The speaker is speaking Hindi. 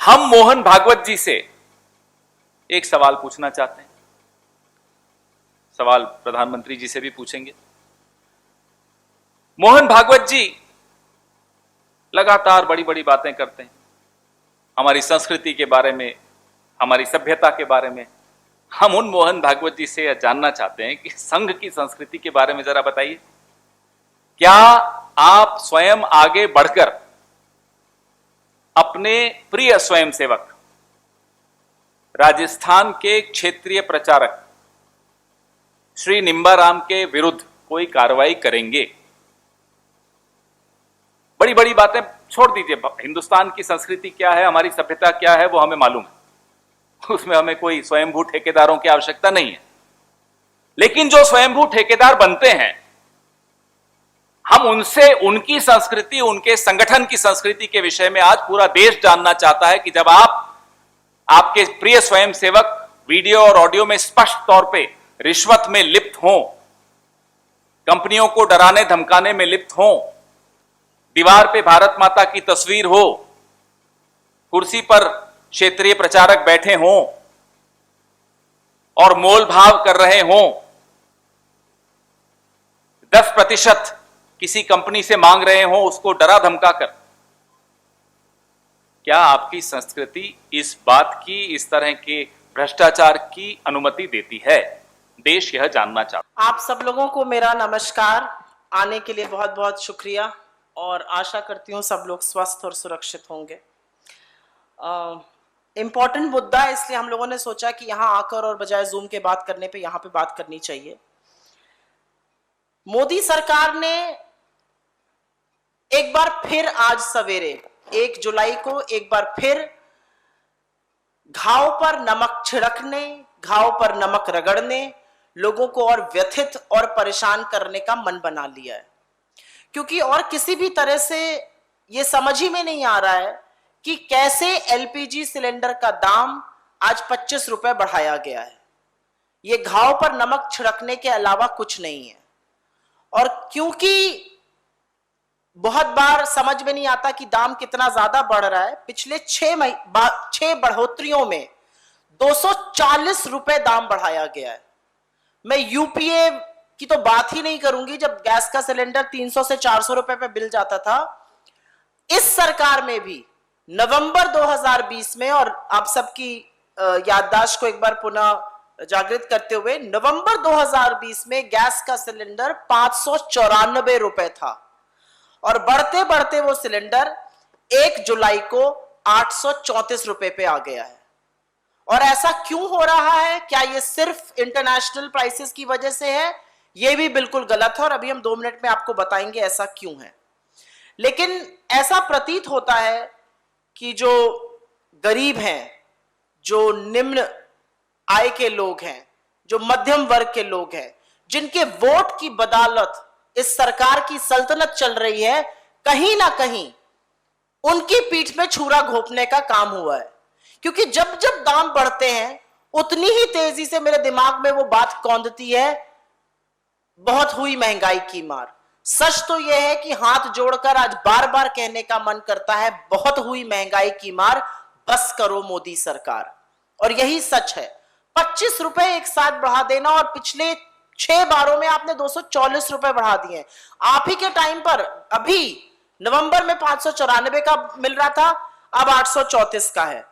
हम मोहन भागवत जी से एक सवाल पूछना चाहते हैं। सवाल प्रधानमंत्री जी से भी पूछेंगे। मोहन भागवत जी लगातार बड़ी बड़ी बातें करते हैं हमारी संस्कृति के बारे में, हमारी सभ्यता के बारे में। हम उन मोहन भागवत जी से जानना चाहते हैं कि संघ की संस्कृति के बारे में जरा बताइए। क्या आप स्वयं आगे बढ़कर अपने प्रिय स्वयंसेवक राजस्थान के क्षेत्रीय प्रचारक श्री निंबाराम के विरुद्ध कोई कार्रवाई करेंगे? बड़ी बड़ी बातें छोड़ दीजिए, हिंदुस्तान की संस्कृति क्या है, हमारी सभ्यता क्या है, वो हमें मालूम है। उसमें हमें कोई स्वयंभू ठेकेदारों की आवश्यकता नहीं है। लेकिन जो स्वयंभू ठेकेदार बनते हैं, हम उनसे उनकी संस्कृति, उनके संगठन की संस्कृति के विषय में आज पूरा देश जानना चाहता है कि जब आपके प्रिय स्वयंसेवक वीडियो और ऑडियो में स्पष्ट तौर पे रिश्वत में लिप्त हों, कंपनियों को डराने धमकाने में लिप्त हों, दीवार पे भारत माता की तस्वीर हो, कुर्सी पर क्षेत्रीय प्रचारक बैठे हों और मोल भाव कर रहे हों, 10% किसी कंपनी से मांग रहे हों उसको डरा धमका कर, क्या आपकी संस्कृति इस बात की, इस तरह के भ्रष्टाचार की अनुमति देती है? देश यह जानना चाहता है। आप सब लोगों को मेरा नमस्कार। आने के लिए बहुत बहुत शुक्रिया और आशा करती हूँ सब लोग स्वस्थ और सुरक्षित होंगे। इम्पोर्टेंट मुद्दा है, इसलिए हम लोगों ने सोचा कि यहाँ आकर और बजाय जूम के बात करने पे यहाँ पे बात करनी चाहिए। मोदी सरकार ने एक बार फिर आज सवेरे 1 जुलाई को एक बार फिर घाव पर नमक छिड़कने, घाव पर नमक रगड़ने, लोगों को और व्यथित और परेशान करने का मन बना लिया है। क्योंकि और किसी भी तरह से ये समझ ही में नहीं आ रहा है कि कैसे एलपीजी सिलेंडर का दाम आज 25 रुपए बढ़ाया गया है। ये घाव पर नमक छिड़कने के अलावा कुछ नहीं है। और क्योंकि बहुत बार समझ में नहीं आता कि दाम कितना ज्यादा बढ़ रहा है, पिछले 6 बढ़ोतरियों में 240 रुपए दाम बढ़ाया गया है। मैं यूपीए की तो बात ही नहीं करूंगी, जब गैस का सिलेंडर 300 से 400 रुपए पे बिल जाता था। इस सरकार में भी नवंबर 2020 में, और आप सबकी याददाश्त को एक बार पुनः जागृत करते हुए, नवंबर 2020 में गैस का सिलेंडर 594 रुपए था और बढ़ते बढ़ते वो सिलेंडर 1 जुलाई को 834 रुपए पे आ गया है। और ऐसा क्यों हो रहा है? क्या ये सिर्फ इंटरनेशनल प्राइसेस की वजह से है? ये भी बिल्कुल गलत है और अभी हम 2 मिनट में आपको बताएंगे ऐसा क्यों है। लेकिन ऐसा प्रतीत होता है कि जो गरीब हैं, जो निम्न आय के लोग हैं, जो मध्यम वर्ग के लोग हैं, जिनके वोट की बदौलत इस सरकार की सल्तनत चल रही है, कहीं ना कहीं उनकी पीठ में छुरा घोंपने का काम हुआ है। क्योंकि जब जब दाम बढ़ते हैं उतनी ही तेजी से मेरे दिमाग में वो बात कौंधती है, बहुत हुई महंगाई की मार। सच तो यह है कि हाथ जोड़कर आज बार बार कहने का मन करता है, बहुत हुई महंगाई की मार, बस करो मोदी सरकार। और यही सच है। 25 रुपए एक साथ बढ़ा देना, और पिछले 6 बारों में आपने 240 रुपए बढ़ा दिए। आप ही के टाइम पर अभी नवंबर में 594 का मिल रहा था, अब 834 का है।